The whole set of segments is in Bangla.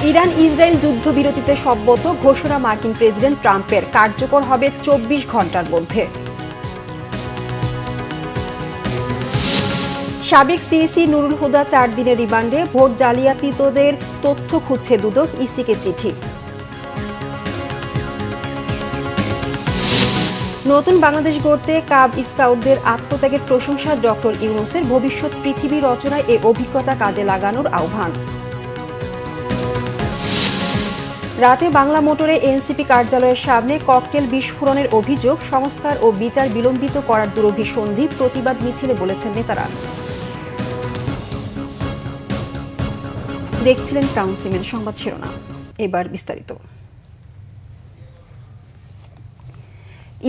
ইরান ইসরায়েল যুদ্ধবিরতিতে সম্মত ঘোষণা মার্কিন প্রেসিডেন্ট ট্রাম্পের কার্যকর হবে ২৪ ঘণ্টার মধ্যে। সাবেক সিইসি নুরুল হুদা ৪ দিনের রিমান্ডে, ভোট জালিয়াতিদের তথ্য খুঁজছে দুদক, ইসিকে চিঠি। নতুন বাংলাদেশ গড়তে কাব স্কাউটদের আত্মত্যাগের প্রশংসা ডক্টর ইউনূসের, ভবিষ্যৎ পৃথিবী রচনায় এ অভিজ্ঞতা কাজে লাগানোর আহ্বান। রাতে বাংলা মোটরে এনসিপি কার্যালয়ের সামনে ককটেল বিস্ফোরণের অভিযোগ, সংস্কার ও বিচার বিলম্বিত করার দুরভিসন্ধি, প্রতিবাদ মিছিলে বলেছেন নেতারা। দেখছিলেন ক্রাউন সিমেন্ট সংবাদ শিরোনাম, এবার বিস্তারিত।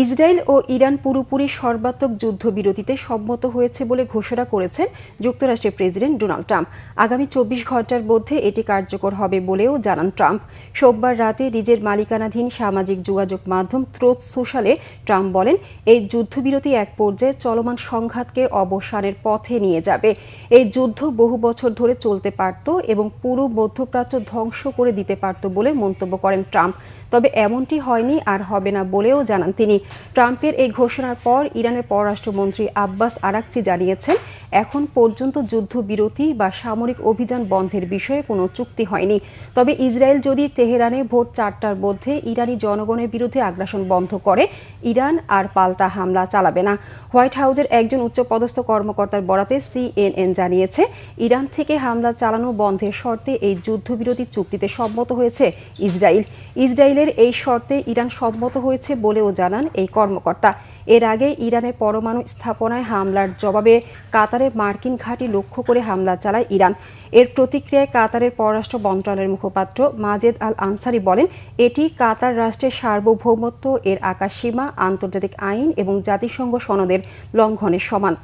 ইসরায়েল ও ইরান পুরোপুরি সর্বাত্মক যুদ্ধবিরতিতে সম্মত হয়েছে বলে ঘোষণা করেছেন যুক্তরাষ্ট্রের প্রেসিডেন্ট ডোনাল্ড ট্রাম্প। আগামী ২৪ ঘণ্টার মধ্যে এটি কার্যকর হবে বলেও জানান ট্রাম্প। সোমবার রাতে নিজের মালিকানাধীন সামাজিক যোগাযোগ মাধ্যম ট্রুথ সোশ্যালে ট্রাম্প বলেন, এই যুদ্ধবিরতি এক পর্যায়ে চলমান সংঘাতকে অবসানের পথে নিয়ে যাবে। এই যুদ্ধ বহু বছর ধরে চলতে পারত এবং পুরো মধ্যপ্রাচ্য ধ্বংস করে দিতে পারত বলে মন্তব্য করেন ট্রাম্প। তবে এমনটি হয়নি আর হবে না বলেও জানান তিনি। ট্রাম্পের এই ঘোষণার পর ইরানের পররাষ্ট্রমন্ত্রী আব্বাস আরাকচি জানিয়েছেন, এখন পর্যন্ত যুদ্ধবিরতি বা সামরিক অভিযান বন্ধের বিষয়ে কোনো চুক্তি হয়নি। তবে ইসরায়েল যদি তেহরানে ভোর ৪টার মধ্যে ইরানি জনগণের বিরুদ্ধে আগ্রাসন বন্ধ করে, ইরান আর পাল্টা হামলা চালাবে না। হোয়াইট হাউসের একজন উচ্চপদস্থ কর্মকর্তার বরাতে সিএনএন জানিয়েছে, ইরান থেকে হামলা চালানো বন্ধের শর্তে এই যুদ্ধবিরতি চুক্তিতে সম্মত হয়েছে ইসরায়েল। ইসরায়েলের এই শর্তে ইরান সম্মত হয়েছে বলেও জানান এই কর্মকর্তা। এর আগে ইরানের পরমাণু স্থাপনায় হামলার জবাবে কাতারে মার্কিন ঘাঁটি লক্ষ্য করে হামলা চালায় ইরান। এর প্রতিক্রিয়ায় কাতারের পররাষ্ট্র মন্ত্রণালয়ের মুখপাত্র মাজেদ আল আনসারি বলেন, এটি কাতার রাষ্ট্রের সার্বভৌমত্ব, এর আকাশসীমা, আন্তর্জাতিক আইন এবং জাতিসংঘ সনদের লঙ্ঘনের সমান।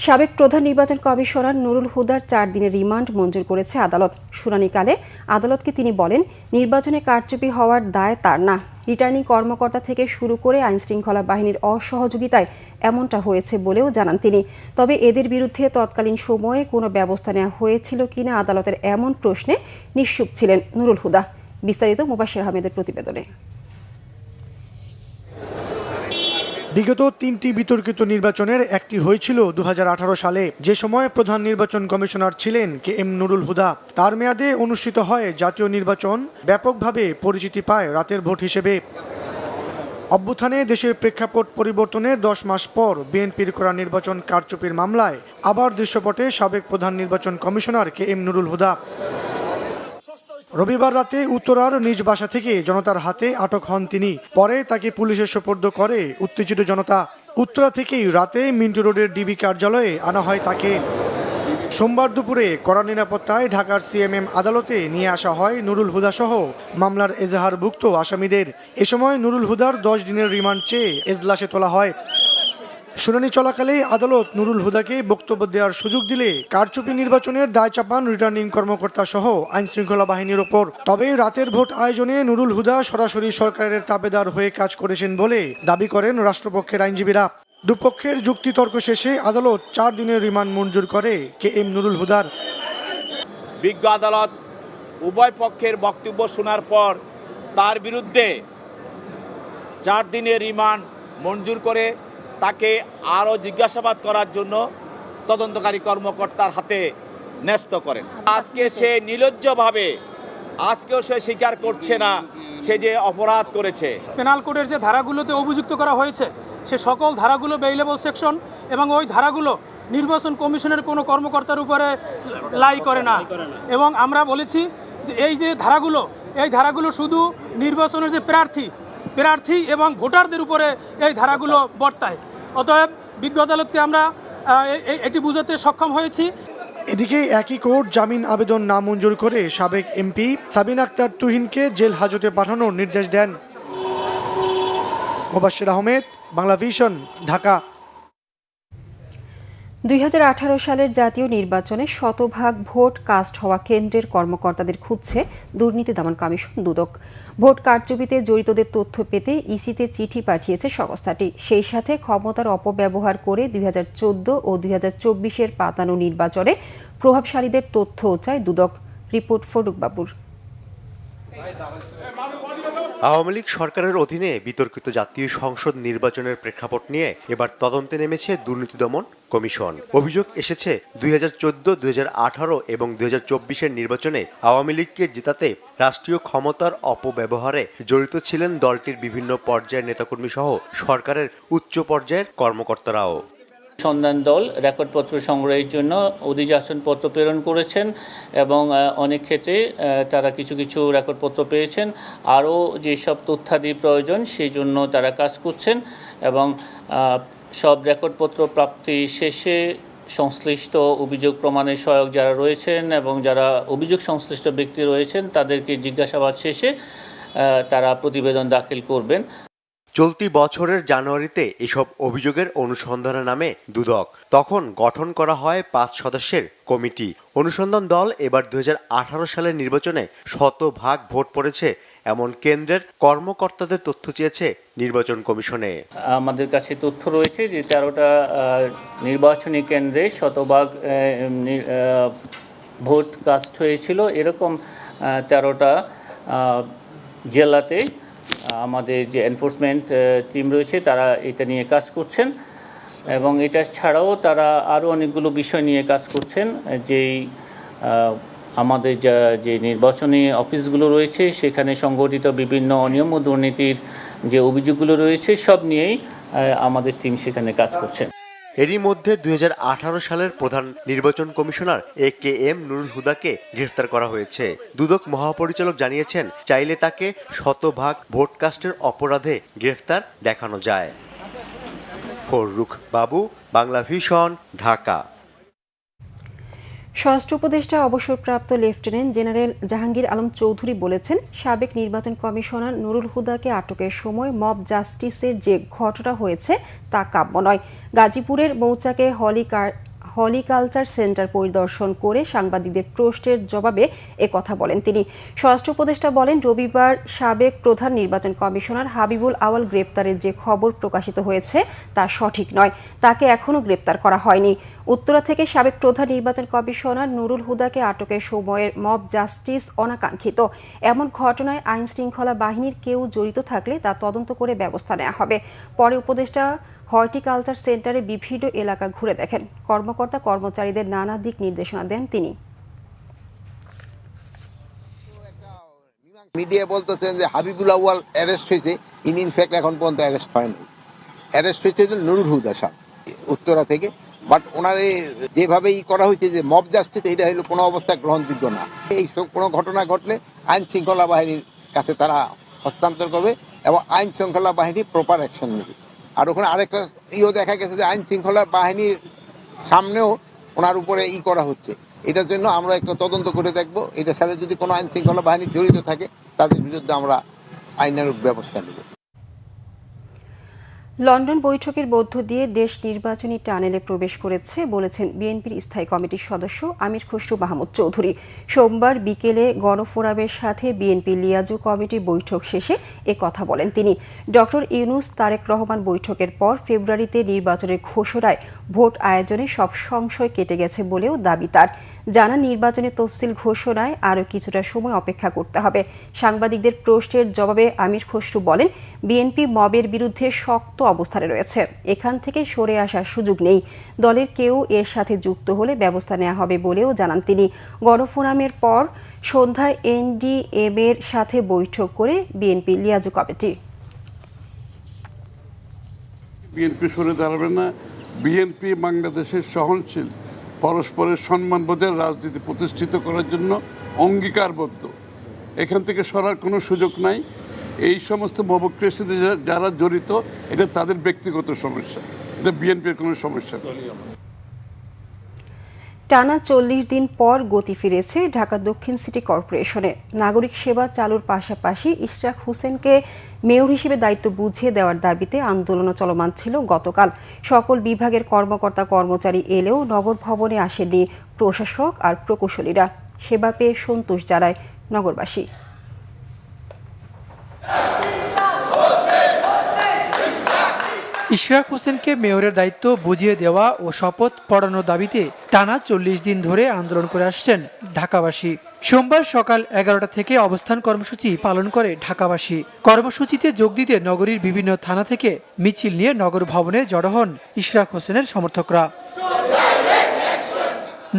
সাবেক প্রধান নির্বাচন কমিশনার নুরুল হুদার ৪ দিনের রিমান্ড মঞ্জুর করেছে আদালত। শুনানিকালে আদালতকে তিনি বলেন, নির্বাচনে কারচুপি হওয়ার দায় তার না, রিটার্নিং কর্মকর্তা থেকে শুরু করে আইনশৃঙ্খলা বাহিনীর অসহযোগিতায় এমনটা হয়েছে বলেও জানান তিনি। তবে এদের বিরুদ্ধে তৎকালীন সময়ে কোনো ব্যবস্থা নেওয়া হয়েছিল কিনা আদালতের এমন প্রশ্নে নিশ্চুপ ছিলেন নুরুল হুদা। বিস্তারিত মুবাশির আহমেদের প্রতিবেদনে। বিগত ৩টি বিতর্কিত নির্বাচনের একটি হয়েছিল ২০১৮ সালে, যে সময় প্রধান নির্বাচন কমিশনার ছিলেন KM নুরুল হুদা। তার মেয়াদে অনুষ্ঠিত হয় জাতীয় নির্বাচন, ব্যাপকভাবে পরিচিতি পায় রাতের ভোট হিসেবে। অভ্যুত্থানে দেশের প্রেক্ষাপট পরিবর্তনের ১০ মাস পর বিএনপির করা নির্বাচন কারচুপির মামলায় আবার দৃশ্যপটে সাবেক প্রধান নির্বাচন কমিশনার KM নুরুল হুদা। রবিবার রাতে উত্তরার নিজ বাসা থেকে জনতার হাতে আটক হন তিনি। পরে তাকে পুলিশের সোপর্দ করে উত্তেজিত জনতা। উত্তরা থেকেই রাতে মিন্টু রোডের ডিবি কার্যালয়ে আনা হয় তাকে। সোমবার দুপুরে কড়া নিরাপত্তায় ঢাকার সিএমএম আদালতে নিয়ে আসা হয় নুরুল হুদা সহ মামলার এজাহারভুক্ত আসামিদের। এ সময় নুরুল হুদার ১০ দিনের রিমান্ড চেয়ে এজলাসে তোলা হয়। শুনানি চলাকালে আদালত নুরুল হুদাকে বক্তব্য দেওয়ার সুযোগ দিলে কারচুপি নির্বাচনের দায় চাপান রিটার্নিং কর্মকর্তা সহ আইনশৃঙ্খলা বাহিনীর ওপর। তবে রাতের ভোট আয়োজনে নুরুল হুদা সরাসরি সরকারের তাবেদার হয়ে কাজ করেছেন বলে দাবি করেন রাষ্ট্রপক্ষের আইনজীবীরা। দুপক্ষের যুক্তিতর্ক শেষে আদালত ৪ দিনের রিমান্ড মঞ্জুর করে KM নুরুল হুদার। বিজ্ঞ আদালত উভয় পক্ষের বক্তব্য শোনার পর তার বিরুদ্ধে ৪ দিনের রিমান্ড মঞ্জুর করে তাকে আরও জিজ্ঞাসাবাদ করার জন্য তদন্তকারী কর্মকর্তার হাতে ন্যস্ত করেন। আজকে সে নির্লজ্জভাবে আজকেও সে স্বীকার করছে না সে যে অপরাধ করেছে। পেনাল কোডের যে ধারাগুলোতে অভিযুক্ত করা হয়েছে সে সকল ধারাগুলো বেইলেবল সেকশন, এবং ওই ধারাগুলো নির্বাচন কমিশনের কোনো কর্মকর্তার উপরে লাই করে না। এবং আমরা বলেছি যে এই যে ধারাগুলো, এই ধারাগুলো শুধু নির্বাচনের যে প্রার্থী এবং ভোটারদের উপরে এই ধারাগুলো বর্তায়। অতএব বিজ্ঞ আদালতকে আমরা এটি বুঝাতে সক্ষম হয়েছি। এদিকে একই কোর্ট জামিন আবেদন নামঞ্জুর করে সাবেক এমপি সাবিন আক্তার তুহিনকে জেল হাজতে পাঠানোর নির্দেশ দেন। মুবাশির আহমেদ, বাংলা ভিশন, ঢাকা। ২০১৮ সালের জাতীয় নির্বাচনে শতভাগ ভোট কাস্ট হওয়া কেন্দ্রের কর্মকর্তাদের খুঁজছে দুর্নীতি দমন কমিশন দুদক। ভোট কারচুপিতে জড়িতদের তথ্য পেতে ইসিতে চিঠি পাঠিয়েছে সংস্থাটি। সেই সাথে ক্ষমতার অপব্যবহার করে ২০১৪ ও ২০২৪-এর পাতানো নির্বাচনে প্রভাবশালীদের তথ্যও চায় দুদক। রিপোর্ট ফরুক বাবুর। আওয়ামী লীগ সরকারের অধীনে বিতর্কিত জাতীয় সংসদ নির্বাচনের প্রেক্ষাপট নিয়ে এবার তদন্তে নেমেছে দুর্নীতি দমন কমিশন। অভিযোগ এসেছে 2014, 2018 এবং 2024-এর নির্বাচনে আওয়ামী লীগকে জেতাতে রাষ্ট্রীয় ক্ষমতার অপব্যবহারে জড়িত ছিলেন দলটির বিভিন্ন পর্যায়ের নেতাকর্মী সহ সরকারের উচ্চ পর্যায়ের কর্মকর্তারাও। সন্ধান দল রেকর্ডপত্র সংগ্রহের জন্য অধিযাচনপত্র প্রেরণ করেছেন এবং অনেক ক্ষেত্রে তারা কিছু কিছু রেকর্ডপত্র পেয়েছেন। আরও যেসব তথ্যাদি প্রয়োজন সেই জন্য তারা কাজ করছেন এবং সব রেকর্ডপত্র প্রাপ্তি শেষে সংশ্লিষ্ট অভিযোগ প্রমাণের সহায়ক যারা রয়েছেন এবং যারা অভিযোগ সংশ্লিষ্ট ব্যক্তি রয়েছেন তাদেরকে জিজ্ঞাসাবাদ শেষে তারা প্রতিবেদন দাখিল করবেন। চলতি বছরের জানুয়ারিতে এসব অভিযোগের অনুসন্ধানে নামে দুদক। তখন গঠন করা হয় 5 সদস্যের কমিটি। অনুসন্ধান দল এবার 2018 সালের নির্বাচনে শতভাগ ভোট পড়েছে এমন কেন্দ্রের কর্মকর্তাদের তথ্য চেয়েছে নির্বাচন কমিশনে। আমাদের কাছে তথ্য রয়েছে যে 13টা নির্বাচনী কেন্দ্রে শতভাগ ভোট কাস্ট হয়েছিল। এরকম 13টা জেলাতে আমাদের যে এনফোর্সমেন্ট টিম রয়েছে তারা এটা নিয়ে কাজ করছেন এবং এটা ছাড়াও তারা আরও অনেকগুলো বিষয় নিয়ে কাজ করছেন। যেই আমাদের যে নির্বাচনী অফিসগুলো রয়েছে সেখানে সংগঠিত বিভিন্ন অনিয়ম ও দুর্নীতির যে অভিযোগগুলো রয়েছে সব নিয়েই আমাদের টিম সেখানে কাজ করছেন। এরই মধ্যে 2018 সালের প্রধান নির্বাচন কমিশনার AKM নুরুল হুদাকে গ্রেফতার করা হয়েছে। দুদক মহাপরিচালক জানিয়েছেন চাইলে তাকে শতভাগ ভোট কাস্টের অপরাধে গ্রেফতার দেখানো যায়। ফরুক বাবু, বাংলা ভিশন, ঢাকা। স্বরাষ্ট্র উপদেষ্টা অবসরপ্রাপ্ত লেফটেন্যান্ট জেনারেল জাহাঙ্গীর আলম চৌধুরী বলেছেন, সাবেক নির্বাচন কমিশনার নুরুল হুদাকে আটকের সময় মব জাস্টিসের যে ঘটনা হয়েছে তা কাম্য নয়। গাজীপুরের মৌচাকে হলিকালচার সেন্টার পরিদর্শন করে সাংবাদিকদের প্রশ্নের জবাবে একথা বলেন তিনি। স্বরাষ্ট্র উপদেষ্টা বলেন, রবিবার সাবেক প্রধান নির্বাচন কমিশনার হাবিবুল আওয়াল গ্রেপ্তারের যে খবর প্রকাশিত হয়েছে তা সঠিক নয়। তাকে এখনও গ্রেপ্তার করা হয়নি। উত্তরা থেকে সাবেক প্রধান নির্বাচন কমিশনার নুরুল হুদাকে আটকের সময়ের মব জাস্টিস অনাকাঙ্ক্ষিত। এমন ঘটনায় আইন শৃঙ্খলা বাহিনীর কেউ জড়িত থাকলে তা তদন্ত করে ব্যবস্থা নেওয়া হবে। পরে উপদেষ্টা হর্টিকালচার সেন্টারে বিভিন্ন এলাকা ঘুরে দেখেন। কর্মকর্তা কর্মচারীদের নানা দিক নির্দেশনা দেন তিনি। মিডিয়া বলতেছেন যে হাবিবুল আউয়াল অ্যারেস্ট হয়েছে, ইনফ্যাক্ট এখন পর্যন্ত অ্যারেস্ট হয়নি। অ্যারেস্ট হয়েছে নুরুল হুদা সাহেব উত্তরা থেকে। বাট ওনার যেভাবে করা হয়েছে যে মব জাস্টিস, এটা হলো কোনো অবস্থায় গ্রহণযোগ্য না। এই সব কোনো ঘটনা ঘটলে আইন শৃঙ্খলা বাহিনীর কাছে তারা হস্তান্তর করবে এবং আইন শৃঙ্খলা বাহিনী প্রপার অ্যাকশন নেবে। আর ওখানে আরেকটা দেখা গেছে যে আইন শৃঙ্খলা বাহিনীর সামনেও ওনার উপরে করা হচ্ছে। এটার জন্য আমরা একটা তদন্ত করে দেখব। এটার সাথে যদি কোনো আইন শৃঙ্খলা বাহিনী জড়িত থাকে তাদের বিরুদ্ধে আমরা আইনানুগ ব্যবস্থা নেব। লন্ডন বৈঠকের মধ্য দিয়ে দেশ নির্বাচনী টানেলে প্রবেশ করেছে বলেছেন বিএনপির স্থায়ী কমিটির সদস্য আমির খসরু মাহমুদ চৌধুরী। সোমবার বিকেলে গণফোরামের সাথে বিএনপি লিয়াজু কমিটি বৈঠক শেষে কথা বলেন তিনি। ডক্টর ইউনূস তারেক রহমান বৈঠকের পর ফেব্রুয়ারিতে নির্বাচনের ঘোষণায় ভোট আয়োজনে সব সংশয় কেটে গেছে বলেও দাবি তার। জানা নির্বাচনের তফসিল ঘোষণায় আরও কিছুটা সময় অপেক্ষা করতে হবে। সাংবাদিকদের প্রশ্নের জবাবে আমির খসরু বলেন, বিএনপি মবের বিরুদ্ধে শক্ত অবস্থানে রয়েছে, এখান থেকে সরে আসার সুযোগ নেই। দলের কেউ এর সাথে যুক্ত হলে ব্যবস্থা নেওয়া হবে বলেও জানান তিনি। গণফোরামের পর সন্ধ্যায় এনডিএম এর সাথে বৈঠক করে বিএনপি লিয়াজু কমিটি। বিএনপি সরে দাঁড়াবে না। বিএনপি বাংলাদেশের সহনশীল পরস্পরের সম্মানবোধের রাজনীতি প্রতিষ্ঠিত করার জন্য অঙ্গীকারবদ্ধ। এখান থেকে সরার কোনো সুযোগ নাই। এই সমস্ত মবক্রেসিতে যারা জড়িত এটা তাদের ব্যক্তিগত সমস্যা, এটা বিএনপির কোনো সমস্যা নয়। টানা 40 দিন পর গতি ফিরেছে ঢাকা দক্ষিণ সিটি কর্পোরেশনে। নাগরিক সেবা চালুর পাশাপাশি ইশরাক হোসেনকে মেয়র হিসেবে দায়িত্ব বুঝিয়ে দেওয়ার দাবিতে আন্দোলন চলমান ছিল গতকাল। সকল বিভাগের কর্মকর্তা কর্মচারী এলেও নগর ভবনে আসেননি প্রশাসক আর প্রকৌশলীরা। সেবা পেয়ে সন্তোষ জানায় নগরবাসী। ইশরাক হোসেনকে মেয়রের দায়িত্ব বুঝিয়ে দেওয়া ও শপথ পড়ানোর দাবিতে টানা 40 দিন ধরে আন্দোলন করে আসছেন ঢাকাবাসী। সোমবার সকাল 11টা থেকে অবস্থান কর্মসূচি পালন করে ঢাকাবাসী। কর্মসূচিতে যোগ দিতে নগরীর বিভিন্ন থানা থেকে মিছিল নিয়ে নগর ভবনে জড়ো হন ইশরাক হোসেনের সমর্থকরা।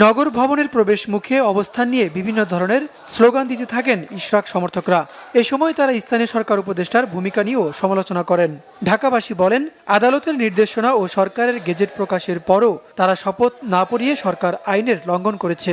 নগর ভবনের প্রবেশ মুখে অবস্থান নিয়ে বিভিন্ন ধরনের স্লোগান দিতে থাকেন ইশরাক সমর্থকরা। এ সময় তারা স্থানীয় সরকার উপদেষ্টার ভূমিকা নিয়েও সমালোচনা করেন। ঢাকাবাসী বলেন, আদালতের নির্দেশনা ও সরকারের গেজেট প্রকাশের পরও তারা শপথ না পড়িয়ে সরকার আইনের লঙ্ঘন করেছে।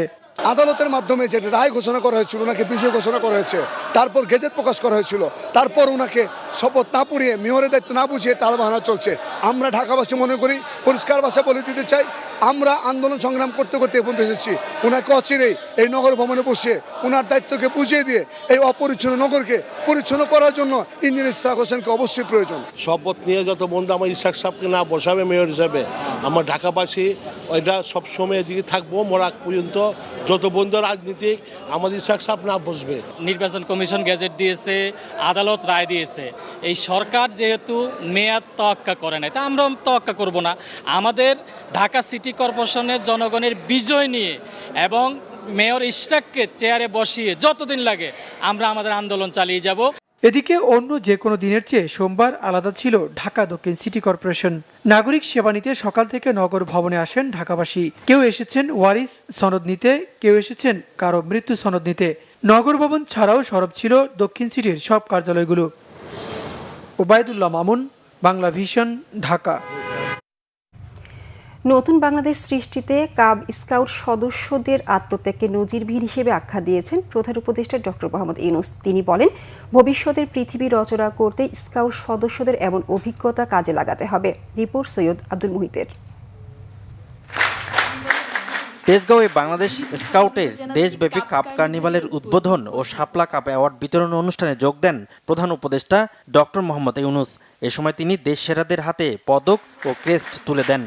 আদালতের মাধ্যমে যে রায় ঘোষণা করা হয়েছিল, ওনাকে বিজয় ঘোষণা করা হয়েছে, তারপর গেজেট প্রকাশ করা হয়েছিল, তারপর ওনাকে শপথ না পড়িয়ে মেয়রের দায়িত্ব না বুঝিয়ে টালবাহানা চলছে। আমরা ঢাকাবাসী মনে করি, পরিষ্কার ভাষা বলে দিতে চাই, আমরা আন্দোলন সংগ্রাম করতে করতে এ পর্যন্ত এসেছি। ওনাকে অচিরেই এই নগর ভবনে বসে ওনার দায়িত্বকে বুঝিয়ে দিয়ে এই অপরিচ্ছন্ন নগরকে পরিচ্ছন্ন করার জন্য ইঞ্জিনিয়ার ইশরাক হোসেনকে অবশ্যই প্রয়োজন। শপথ নিয়ে যত বন্ধু আমার ইশরাক সাহেবকে না বসাবে মেয়র হিসাবে, আমার ঢাকাবাসী ওইটা সবসময় এদিকে থাকবো মরা পর্যন্ত, যত বন্ধু রাজনীতিক আমাদের ইশরাক সাহেব না বসবে। নির্বাচন কমিশন গেজেট দিয়েছে, আদালত রায় দিয়েছে। এই সরকার যেহেতু মেয়াদ তোয়াক্কা করে নাই, তা আমরাও তোয়াক্কা করব না। আমাদের ঢাকা সিটি কর্পোরেশনের জনগণের বিজয় নিয়ে এবং মেয়র ইশরাককে চেয়ারে বসিয়ে যতদিন লাগে আমরা আমাদের আন্দোলন চালিয়ে যাব। এদিকে অন্য যে কোনো দিনের চেয়ে সোমবার আলাদা ছিল ঢাকা দক্ষিণ সিটি কর্পোরেশন। নাগরিক সেবা নিতে সকাল থেকে নগর ভবনে আসেন ঢাকাবাসী। কেউ এসেছেন ওয়ারিস সনদ নিতে, কেউ এসেছেন কারো মৃত্যু সনদ নিতে। নগর ভবন ছাড়াও সরব ছিল দক্ষিণ সিটির সব কার্যালয়গুলো। ওবায়দুল্লাহ মামুন, বাংলা ভিশন, ঢাকা। নতুন বাংলাদেশ সৃষ্টিতে কাব স্কাউট সদস্যদের আত্মত্যাগকে নজিরবিহীন হিসেবে আখ্যা দিয়েছেন প্রধান উপদেষ্টা ডক্টর মোহাম্মদ ইউনূস। তিনি বলেন, ভবিষ্যতের পৃথিবী রচনা করতে স্কাউট সদস্যদের এমন অভিজ্ঞতা কাজে লাগাতে হবে। রিপোর্ট সৈয়দ আব্দুল মুহিতের। তেজগাঁওয়ে বাংলাদেশ স্কাউটের দেশব্যাপী কাপ কার্নিভালের উদ্বোধন ও শাপলা কাপ অ্যাওয়ার্ড বিতরণ অনুষ্ঠানে যোগ দেন প্রধান উপদেষ্টা ডক্টর মোহাম্মদ ইউনূস। এ সময় তিনি দেশ সেরাদের হাতে পদক ও ক্রেস্ট তুলে দেন।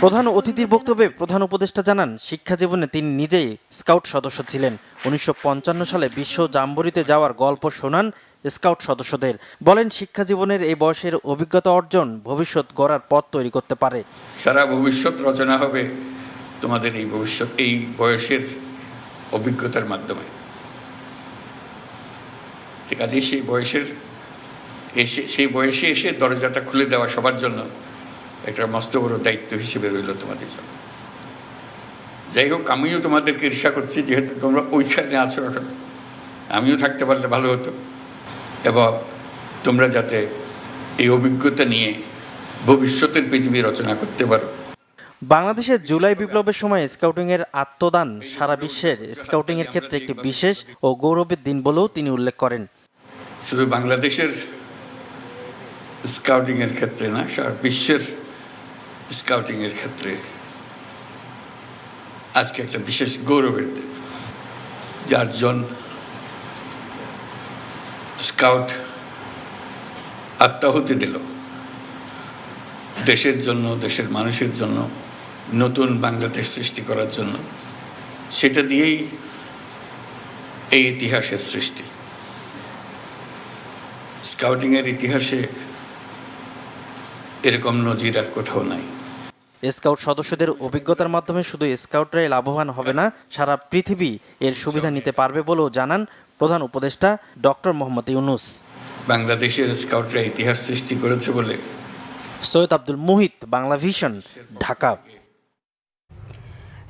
প্রধান অতিথির বক্তব্যে প্রধান উপদেষ্টা জানান, শিক্ষা জীবনে তিনি নিজেই স্কাউট সদস্য ছিলেন। 1955 সালে বিশ্ব জাম্বরিতে যাওয়ার গল্প শোনান স্কাউট সদস্যদের। বলেন, শিক্ষা জীবনের এই বয়সের অভিজ্ঞতা অর্জন ভবিষ্যৎ গড়ার পথ তৈরি করতে পারে। সারা ভবিষ্যৎ রচনা হবে তোমাদের এই ভবিষ্যৎ, এই বয়সের অভিজ্ঞতার মাধ্যমে। ঠিক আছে, সেই বয়সে এসে দরজাটা খুলে দেওয়া সবার জন্য একটা মস্ত বড় দায়িত্ব হিসেবে রইল তোমাদের জন্য। যাই হোক, আমিও তোমাদেরকে ঈর্ষা করছি, যেহেতু তোমরা ওইখানে আছো এখন, আমিও থাকতে পারলে ভালো হতো। এবং তোমরা যাতে এই অভিজ্ঞতা নিয়ে ভবিষ্যতের পৃথিবী রচনা করতে পারো। বাংলাদেশের জুলাই বিপ্লবের সময় স্কাউটিং এর আত্মদান সারা বিশ্বের স্কাউটিং এর ক্ষেত্রে একটি বিশেষ ও গৌরবের দিন বলেও তিনি উল্লেখ করেন। শুধু বাংলাদেশের স্কাউটিং এর ক্ষেত্রে না, সারা বিশ্বের স্কাউটিং এর ক্ষেত্রে আজকে একটা বিশেষ গৌরবের দিন। 4 জন স্কাউট আত্মাহুতি দিল দেশের জন্য, দেশের মানুষের জন্য, নতুন বাংলাদেশ সৃষ্টি করার জন্য। সেটা দিয়েই এই ইতিহাসের সৃষ্টি। স্কাউটিং এর ইতিহাসে এরকম নজির আর কোথাও নাই। স্কাউট সদস্যদের অভিজ্ঞতার মাধ্যমে শুধু স্কাউটরাই লাভবান হবে না, সারা পৃথিবী এর সুবিধা নিতে পারবে বলেও জানান প্রধান উপদেষ্টা ডক্টর মোহাম্মদ ইউনূস। বাংলাদেশের স্কাউটরা ইতিহাস সৃষ্টি করেছে বলে। সৈয়দ আব্দুল মুহিত, বাংলা ভিশন, ঢাকা।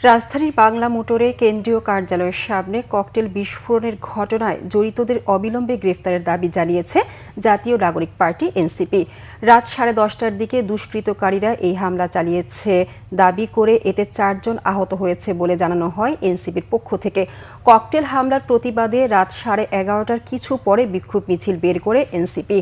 রাজধানীর বাংলা মোটরে কেন্দ্রীয় কার্যালয়ের সামনে ককটেল বিস্ফোরণের ঘটনায় জড়িতদের অবিলম্বে গ্রেফতারের দাবি জানিয়েছে জাতীয় নাগরিক পার্টি এনসিপি। রাত 10:30টার দিকে দুষ্কৃতকারীরা এই হামলা চালিয়েছে দাবি করে এতে 4 জন আহত হয়েছে বলে জানানো হয় এনসিপির পক্ষ থেকে। ককটেল হামলার প্রতিবাদে রাত 11:30টার কিছু পরে বিক্ষোভ মিছিল বের করে এনসিপি।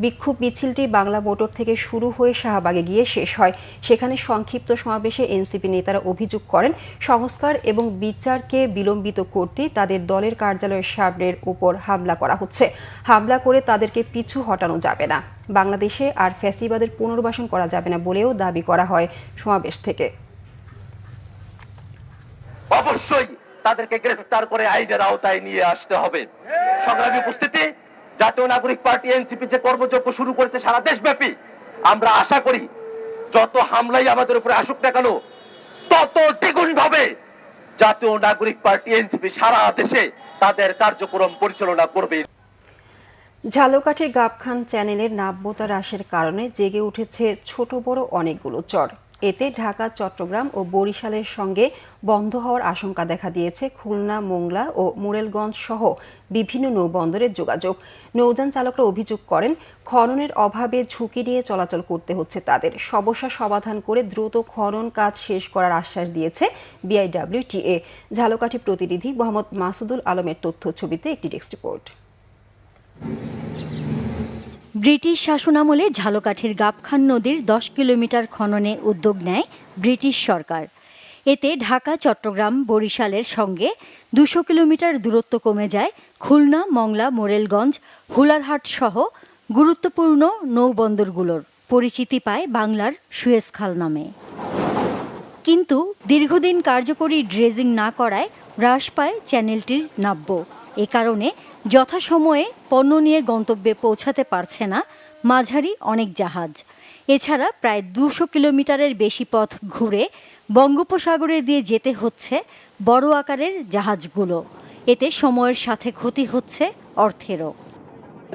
বিক্ষোভ মিছিলটি বাংলা মোটর থেকে শুরু হয়ে শাহবাগে গিয়ে শেষ হয়। সেখানে সংক্ষিপ্ত সমাবেশে এনসিপি নেতারা অভিযোগ করেন, সংস্কার এবং বিচারকে বিলম্বিত করতে তাদের দলের কার্যালয়ের সামনের উপর হামলা করা হচ্ছে। হামলা করে তাদেরকে পিছু হটানো যাবে না। বাংলাদেশে আর ফ্যাসিবাদের পুনর্বাসন করা যাবে না বলেও দাবি করা হয় সমাবেশ থেকে। অবশ্যই তাদেরকে গ্রেফতার করে আইনের আওতায় নিয়ে আসতে হবে। সংগ্রামী উপস্থিতি, জাতীয় নাগরিক পার্টি এনসিপি যে কর্মযজ্ঞ শুরু করেছে সারা দেশব্যাপী, আমরা আশা করি যত হামলাই আমাদের উপরে আসুক না কেন তত দ্বিগুণ ভাবে জাতীয় নাগরিক পার্টি এনসিপি সারা দেশে তাদের কার্যক্রম পরিচালনা করবে। ঝালকাঠির গাবখান চ্যানেলের নাব্যতা হ্রাসের কারণে জেগে উঠেছে ছোট বড় অনেকগুলো চর। এতে ঢাকা, চট্টগ্রাম ও বরিশালের সঙ্গে বন্ধ হওয়ার আশঙ্কা দেখা দিয়েছে খুলনা, মোংলা ও মুরেলগঞ্জ সহ বিভিন্ন নৌবন্দরের যোগাযোগ। নৌযান চালকরা অভিযোগ করেন, খননের অভাবে ঝুঁকি নিয়ে চলাচল করতে হচ্ছে তাদের। সমস্যা সমাধান করে দ্রুত খনন কাজ শেষ করার আশ্বাস দিয়েছে বিআইডব্লিউটিএ। ঝালকাঠি প্রতিনিধি মোহাম্মদ মাসুদুল আলমের তথ্য ছবিতে একটি ডেস্ক রিপোর্ট। ব্রিটিশ শাসনামলে ঝালকাঠির গাবখান নদীর 10 কিলোমিটার খননে উদ্যোগ নেয় ব্রিটিশ সরকার। এতে ঢাকা, চট্টগ্রাম, বরিশালের সঙ্গে 200 কিলোমিটার দূরত্ব কমে যায় খুলনা, মংলা, মোরেলগঞ্জ, হুলারহাট সহ গুরুত্বপূর্ণ নৌবন্দরগুলোর। পরিচিতি পায় বাংলার সুয়েজ খাল নামে। কিন্তু দীর্ঘদিন কার্যকরী ড্রেজিং না করায় হ্রাস পায় চ্যানেলটির নাব্য। এ কারণে যথাসময়ে পণ্য নিয়ে গন্তব্যে পৌঁছাতে পারছে না মাঝারি অনেক জাহাজ। এছাড়া প্রায় 200 কিলোমিটারের বেশি পথ ঘুরে বঙ্গোপসাগরে দিয়ে যেতে হচ্ছে বড় আকারের জাহাজগুলো। এতে সময়ের সাথে ক্ষতি হচ্ছে অর্থেরও।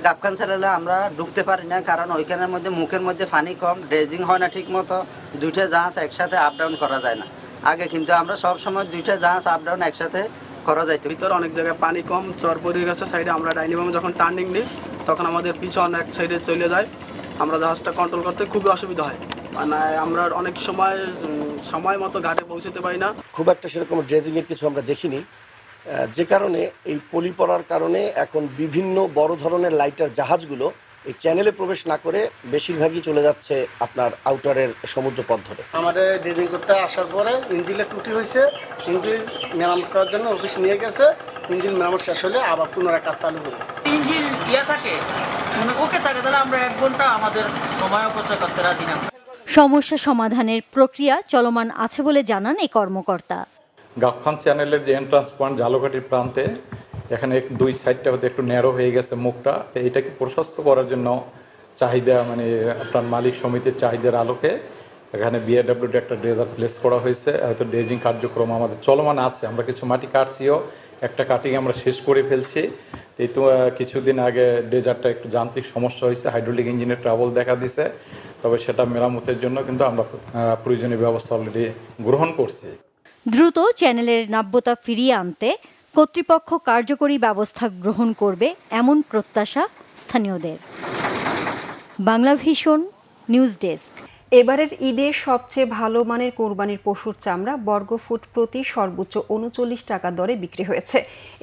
গাবখান চ্যানেলে আমরা ঢুকতে পারি না, কারণ ওইখানের মধ্যে মুখের মধ্যে পানি কম, ড্রেজিং হয় না ঠিক মতো, দুইটা জাহাজ একসাথে আপ ডাউন করা যায় না। আগে কিন্তু আমরা সব সময় দুইটা জাহাজ আপ ডাউন একসাথে করা যায়। ভিতরে অনেক জায়গায় পানি কম, চর পড়ে গেছে সাইডে। আমরা ডাইনিবামে যখন টার্নিং নিই তখন আমাদের পিছন এক সাইডে চলে যায়, আমরা জাহাজটা কন্ট্রোল করতে খুবই অসুবিধা হয়। মানে আমরা অনেক সময় মতো ঘাটে পৌঁছতে পারি না। খুব একটা সেরকম ড্রেজিংয়ের কিছু আমরা দেখিনি, যে কারণে এই পলি পড়ার কারণে এখন বিভিন্ন বড় ধরনের লাইটার জাহাজগুলো এই চ্যানেলে প্রবেশ না করে বেশিরভাগই চলে যাচ্ছে আপনার আউটারের সমুদ্র পথ ধরে। আমাদের ড্রেজিং করতে আসার পরে ইঞ্জিনের ত্রুটি হয়েছে, ইঞ্জিন মেরামত করার জন্য অফিস নিয়ে গেছে। ইঞ্জিন মেরামত শেষ হলে আবার পুনরায় কাজ চালু করবো। ইঞ্জিন থাকে মানে ওকে থাকে, তাহলে আমরা 1 ঘন্টা আমাদের সময় অপচয় করতে রাজি না। সমস্যা সমাধানের প্রক্রিয়া চলমান আছে বলে জানান এই কর্মকর্তা। গাবখান চ্যানেলের যে এন্ট্রান্স পয়েন্ট ঝালকাঠির প্রান্তে, এখানে 2 সাইডটা হতে একটু ন্যারো হয়ে গেছে মুখটা। তো এটাকে প্রশস্ত করার জন্য চাহিদা মানে আপনার মালিক সমিতির চাহিদার আলোকে এখানে বিআইডব্লিউটি একটা ড্রেজার প্লেস করা হয়েছে। হয়তো ড্রেজিং কার্যক্রম আমাদের চলমান আছে। আমরা কিছু মাটি কাটছিও, একটা কাটিং আমরা শেষ করে ফেলছি। এই তো কিছুদিন আগে ড্রেজারটা একটু যান্ত্রিক সমস্যা হয়েছে, হাইড্রোলিক ইঞ্জিনের ট্রাবল দেখা দিছে। তবে সেটা মেরামতের জন্য কিন্তু আমরা প্রয়োজনীয় ব্যবস্থা অলরেডি গ্রহণ করছি। দ্রুত চ্যানেলের নাব্যতা ফিরিয়ে আনতে কর্তৃপক্ষ কার্যকরী ব্যবস্থা গ্রহণ করবে এমন প্রত্যাশা স্থানীয়দের। Bangla vision news desk. এবারের ঈদে সবচেয়ে ভালো মানের কোরবানির পশুর চামড়া বর্গফুট প্রতি সর্বোচ্চ 39 টাকা দরে বিক্রি হয়েছে।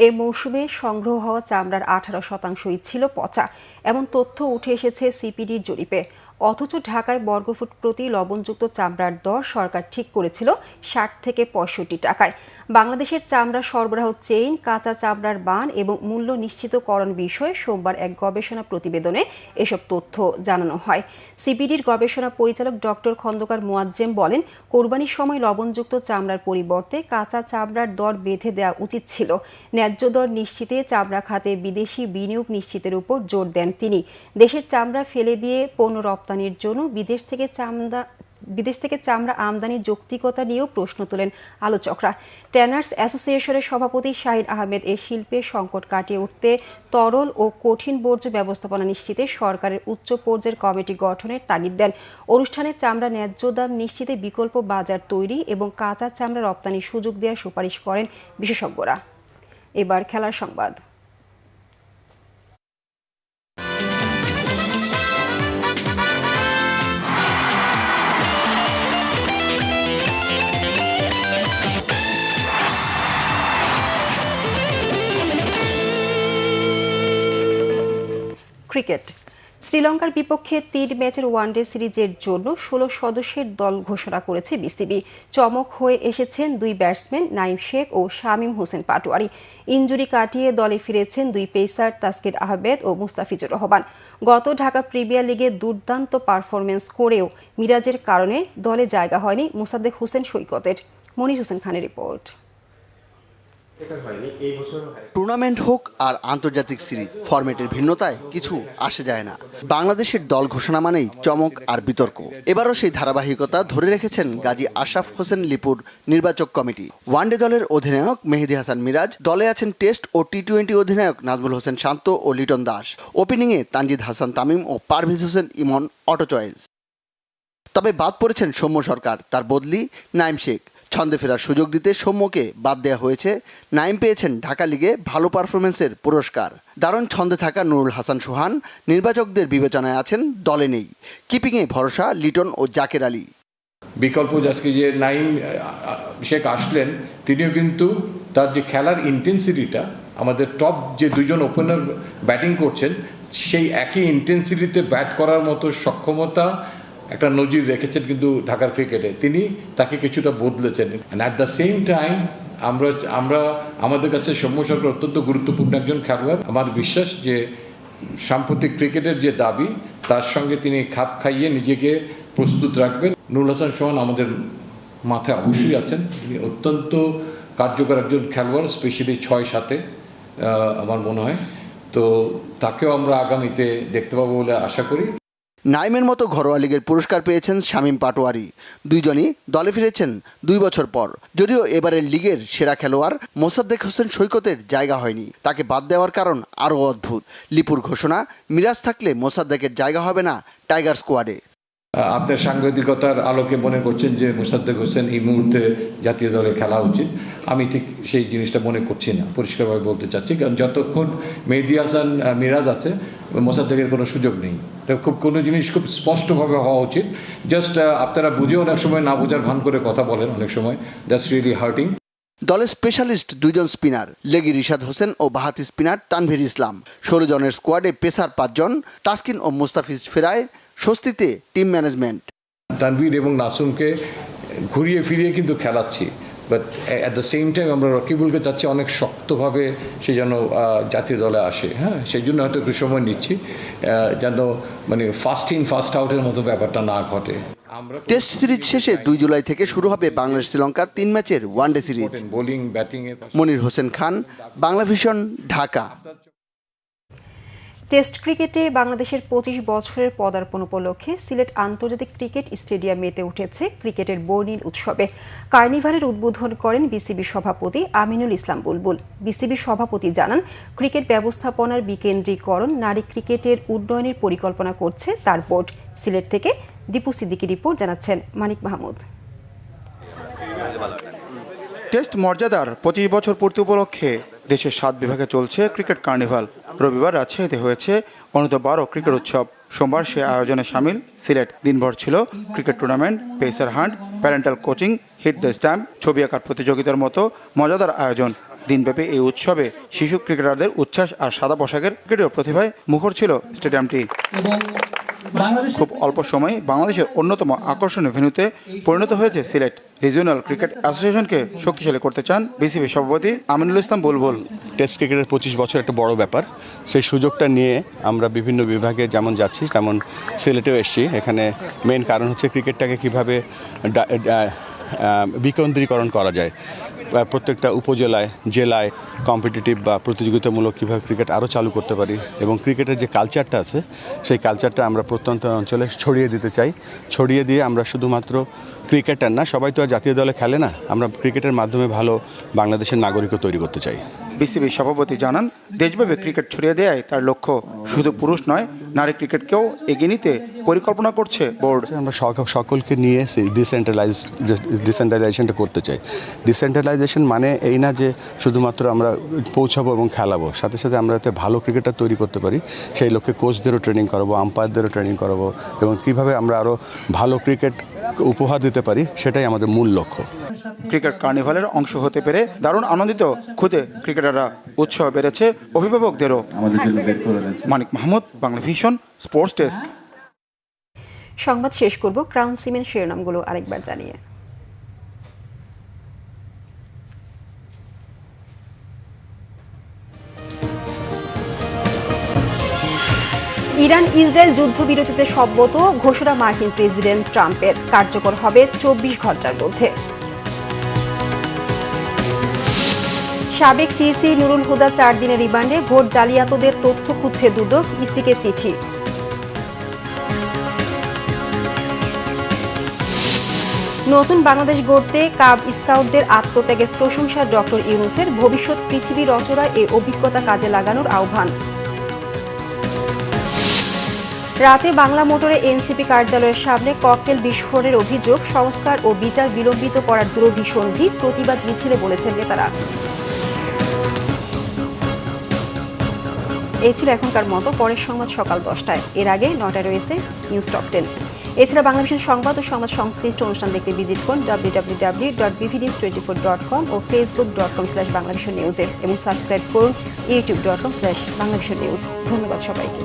এ মৌসুমে সংগ্রহ হওয়া চামড়ার 18% ছিল পচা, এমন তথ্য উঠে এসেছে সিপিডির জরিপে। অথচ ঢাকায় বর্গফুট প্রতি লবণযুক্ত চামড়ার দর সরকার ঠিক করেছিল 60 থেকে 65 টাকায়। বাংলাদেশের চামড়া সরবরাহ চেইন, কাঁচা চামড়ার বান এবং মূল্য নিশ্চিতকরণ বিষয়ে সোমবার এক গবেষণা প্রতিবেদনে এসব তথ্য জানানো হয়। সিপিডির গবেষণা পরিচালক ডক্টর খন্দকার মোয়াজ্জেম বলেন, কোরবানির সময় লবণযুক্ত চামড়ার পরিবর্তে কাঁচা চামড়ার দর বেঁধে দেওয়া উচিত ছিল। ন্যায্য দর নিশ্চিতে চামড়া খাতে বিদেশি বিনিয়োগ নিশ্চিতের উপর জোর দেন তিনি। দেশের চামড়া ফেলে দিয়ে পণ্য রপ্তানির জন্য বিদেশ থেকে চামড়া আমদানির যৌক্তিকতা নিয়েও প্রশ্ন তোলেন আলোচকরা। ট্যানার্স অ্যাসোসিয়েশনের সভাপতি শাহিন আহমেদ এ শিল্পের সংকট কাটিয়ে উঠতে তরল ও কঠিন বর্জ্য ব্যবস্থাপনা নিশ্চিতে সরকারের উচ্চ পর্যায়ের কমিটি গঠনের তাগিদ দেন। অনুষ্ঠানে চামড়া ন্যায্য দাম নিশ্চিতে বিকল্প বাজার তৈরি এবং কাঁচা চামড়া রপ্তানির সুযোগ দেওয়ার সুপারিশ করেন বিশেষজ্ঞরা। এবার খেলার সংবাদ। ক্রিকেট। শ্রীলঙ্কার বিপক্ষে 3 ম্যাচের ওয়ানডে সিরিজের জন্য 16 সদস্যের দল ঘোষণা করেছে বিসিবি। চমক হয়ে এসেছেন 2 ব্যাটসম্যান নাইম শেখ ও শামীম হোসেন পাটোয়ারি। ইনজুরি কাটিয়ে দলে ফিরেছেন 2 পেসার তাসকিন আহমেদ ও মুস্তাফিজুর রহমান। গত ঢাকা প্রিমিয়ার লিগে দুর্দান্ত পারফরমেন্স করেও মিরাজের কারণে দলে জায়গা হয়নি মোসাদ্দেক হোসেন সৈকতের। মনির হোসেন খানের রিপোর্ট। টুর্নামেন্ট হোক আর আন্তর্জাতিক সিরিজ, ফরম্যাটের ভিন্নতায় কিছু আসে যায় না। বাংলাদেশের দল ঘোষণা মানেই চমক আর বিতর্ক। এবারও সেই ধারাবাহিকতা ধরে রেখেছেন গাজী আশরাফ হোসেন লিপুর নির্বাচক কমিটি। ওয়ানডে দলের অধিনায়ক মেহেদী হাসান মিরাজ, দলে আছেন টেস্ট ও টি-20 অধিনায়ক নাজমুল হোসেন শান্ত ও লিটন দাস। ওপেনিংয়ে তানজিদ হাসান তামিম ও পারভেজ হোসেন ইমন অটো চয়েস। তবে বাদ পড়েছেন সৌম্য সরকার, তার বদলি নাইম শেখ। ছন্দে ফেরার সুযোগ দিতে সৌম্যকে বাদ দেওয়া হয়েছে। নাইম পেয়েছেন ঢাকা লিগে ভালো পারফরমেন্সের পুরস্কার। দারুণ ছন্দে থাকা নুরুল হাসান সোহান নির্বাচকদের বিবেচনায় আছেন, দলে নেই। কিপিংয়ে ভরসা লিটন ও জাকের আলী। বিকল্প আজকে যে নাইম শেখ আসলেন, তিনিও কিন্তু তার যে খেলার ইন্টেন্সিটিটা, আমাদের টপ যে দুজন ওপেনার ব্যাটিং করছেন সেই একই ইন্টেন্সিটিতে ব্যাট করার মতো সক্ষমতা একটা নজির রেখেছেন কিন্তু ঢাকার ক্রিকেটে। তিনি তাকে কিছুটা বদলেছেন। অ্যাট দ্য সেম টাইম আমরা আমাদের কাছে সৌম্য সরকার অত্যন্ত গুরুত্বপূর্ণ একজন খেলোয়াড়। আমার বিশ্বাস যে সাম্প্রতিক ক্রিকেটের যে দাবি তার সঙ্গে তিনি খাপ খাইয়ে নিজেকে প্রস্তুত রাখবেন। নুরুল হাসান সোহান আমাদের মাথায় অবশ্যই আছেন, তিনি অত্যন্ত কার্যকর একজন খেলোয়াড়, স্পেশালি 6-7 আমার মনে হয়। তো তাকেও আমরা আগামীতে দেখতে পাবো বলে আশা করি। নাইমের মতো ঘরোয়া লিগের পুরস্কার পেয়েছেন শামীম পাটোয়ারি। দুইজনই দলে ফিরেছেন 2 বছর পর। যদিও এবারের লিগের সেরা খেলোয়াড় মোসাদ্দেক হোসেন সৈকতের জায়গা হয়নি, তাকে বাদ দেওয়ার কারণ আরও অদ্ভুত। লিপুর ঘোষণা, মিরাজ থাকলে মোসাদ্দেকের জায়গা হবে না টাইগার স্কোয়াডে। আপনার সাংবাদিকতার আলোকে মনে করছেন যে মোসাদ্দেক হোসেন এই মুহূর্তে জাতীয় দলে খেলা উচিত। আমি ঠিক সেই জিনিসটা মনে করছি না, পরিষ্কারভাবে বলতে চাচ্ছি। কারণ যতক্ষণ মেহেদী হাসান মিরাজ আছে, মোসাদ্দেকের কোনো সুযোগ নেই। খুব কোনো জিনিস খুব স্পষ্টভাবে হওয়া উচিত। জাস্ট আপনারা বুঝে অনেক সময় না বোঝার ভান করে কথা বলেন, অনেক সময় দ্যাটস রিয়েলি হার্টিং। দলের স্পেশালিস্ট 2 জন স্পিনার, লেগি রিশাদ হোসেন ও বাহাতি স্পিনার তানভীর ইসলাম। 16 জনের স্কোয়াডে পেসার 5 জন, তাসকিন ও মুস্তাফিজ ফেরায়। স্বস্তিতে টিম ম্যানেজমেন্ট। তানভীর এবং নাসুমকে ঘুরিয়ে ফিরিয়ে কিন্তু খেলাচ্ছি, but at the same time আমরা রকিবুলকে চাচ্ছি অনেক শক্তভাবে সে যেন জাতীয় দলে আসে। হ্যাঁ, সেই জন্য হয়তো একটু সময় নিচ্ছি, যেন মানে ফার্স্ট ইন ফার্স্ট আউটের মতো ব্যাপারটা না ঘটে। টেস্ট সিরিজ শেষে 2 জুলাই থেকে শুরু হবে বাংলাদেশ শ্রীলঙ্কা 3 ম্যাচের ওয়ানডে সিরিজ। বোলিং ব্যাটিং এর মনির হোসেন খান, বাংলা ভিশন, ঢাকা। টেস্ট ক্রিকেটে বাংলাদেশের 25 বছরের পদার্পণ উপলক্ষে সিলেট আন্তর্জাতিক ক্রিকেট স্টেডিয়াম মেতে উঠেছে ক্রিকেটের বর্ণিল উৎসবে। কার্নিভালের উদ্বোধন করেন বিসিবি সভাপতি আমিনুল ইসলাম বুলবুল। বিসিবি সভাপতি জানান, ক্রিকেট ব্যবস্থাপনার বিকেন্দ্রীকরণ, নারী ক্রিকেটের উন্নয়নের পরিকল্পনা করছে তার বোর্ড। সিলেট থেকে দীপু সিদ্দিকী রিপোর্ট, জানাচ্ছেন মানিক মাহমুদ। টেস্ট মর্যাদার 25 বছর পূর্তি উপলক্ষে দেশের 7 বিভাগে চলছে ক্রিকেট কার্নিভাল। রবিবার রাজশাহীতে হয়েছে অনূর্ধ্ব 12 ক্রিকেট উৎসব। সোমবার সে আয়োজনে সামিল সিলেট। দিনভর ছিল cricket tournament, pacer hunt, parental coaching, hit the stump, ছবি আঁকার প্রতিযোগিতার মতো মজাদার আয়োজন। দিনব্যাপী এই উৎসবে শিশু ক্রিকেটারদের উচ্ছ্বাস আর সাদা পোশাকের ক্রিকেটীয় প্রতিভায় মুখর ছিল স্টেডিয়ামটি। খুব অল্প সময়ে বাংলাদেশের অন্যতম আকর্ষণীয় ভেন্যুতে পরিণত হয়েছে সিলেট। রিজিওনাল ক্রিকেট অ্যাসোসিয়েশনকে শক্তিশালী করতে চান বিসিবি সভাপতি আমিনুল ইসলাম বুলবুল। টেস্ট ক্রিকেটের 25 বছর একটা বড় ব্যাপার, সেই সুযোগটা নিয়ে আমরা বিভিন্ন বিভাগে যেমন যাচ্ছি তেমন সিলেটেও এসেছি। এখানে মেইন কারণ হচ্ছে ক্রিকেটটাকে কীভাবে বিকেন্দ্রীকরণ করা যায়। প্রত্যেকটা উপজেলায়, জেলায় কম্পিটিটিভ বা প্রতিযোগিতামূলক কীভাবে ক্রিকেট আরও চালু করতে পারি, এবং ক্রিকেটের যে কালচারটা আছে সেই কালচারটা আমরা প্রত্যন্ত অঞ্চলে ছড়িয়ে দিতে চাই। ছড়িয়ে দিয়ে আমরা শুধুমাত্র ক্রিকেটার না, সবাই তো আর জাতীয় দলে খেলে না, আমরা ক্রিকেটের মাধ্যমে ভালো বাংলাদেশের নাগরিকও তৈরি করতে চাই। বিসিবি সভাপতি জানান, দেশব্যাপী ক্রিকেট ছড়িয়ে দেওয়াই তার লক্ষ্য। শুধু পুরুষ নয়, নারী ক্রিকেটকেও এগিয়ে নিতে পরিকল্পনা করছে বোর্ড। আমরা সকলকে নিয়ে সেই ডিসেন্ট্রালাইজেশনটা করতে চাই। ডিসেন্ট্রালাইজেশন মানে এই না যে শুধুমাত্র আমরা পৌঁছাবো এবং খেলাবো, সাথে সাথে আমরা যাতে ভালো ক্রিকেটার তৈরি করতে পারি সেই লক্ষ্যে কোচদেরও ট্রেনিং করাবো, আম্পায়ারদেরও ট্রেনিং করাবো, এবং কীভাবে আমরা আরও ভালো ক্রিকেট উপহার দিতে পারি সেটাই আমাদের মূল লক্ষ্য। ক্রিকেট কার্নিভালের অংশ হতে পেরে দারুণ আনন্দিত খুদে ক্রিকেটাররা, উৎসাহ বেড়েছে অভিভাবকদেরও। Manik Mahmud, Bangla Vision, sports desk. সংবাদ শেষ করব ক্রাউন সিমেন্ট শিরোনামগুলো আরেকবার জানিয়ে। ইরান ইসরায়েল যুদ্ধবিরতিতে সম্মত ঘোষণা মার্কিন প্রেসিডেন্ট ট্রাম্পের, কার্যকর হবে 24 ঘন্টার মধ্যে। সাবেক সিইসি নুরুল হুদা 4 দিনের রিমান্ডে, ভোট জালিয়াতদের তথ্য খুঁজছে দুদক, ইসিকে চিঠি। নতুন বাংলাদেশ গড়তে কাব স্কাউটদের আত্মত্যাগের প্রশংসা ডক্টর ইউনূসের, ভবিষ্যৎ পৃথিবী রচনায় এই অভিজ্ঞতা কাজে লাগানোর আহ্বান। রাতে বাংলা মোটরে এনসিপি কার্যালয়ের সামনে ককটেল বিস্ফোরণের অভিযোগ, সংস্কার ও বিচার বিলম্বিত করার দুরভিসন্ধি, প্রতিবাদ মিছিলে বলেছেন নেতারা। এই ছিল এখনকার মতো, পরের সংবাদ সকাল 10টায়। এর আগে 9টায় রয়েছে নিউজ টপ 10। এছাড়া বাংলাদেশের সংবাদ ও সংবাদ সংশ্লিষ্ট অনুষ্ঠান দেখতে ভিজিট করুন www.bvnews24.com ও facebook.com/bangladesh news এবং সাবস্ক্রাইব করুন youtube.com/bangladesh news। ধন্যবাদ সবাইকে।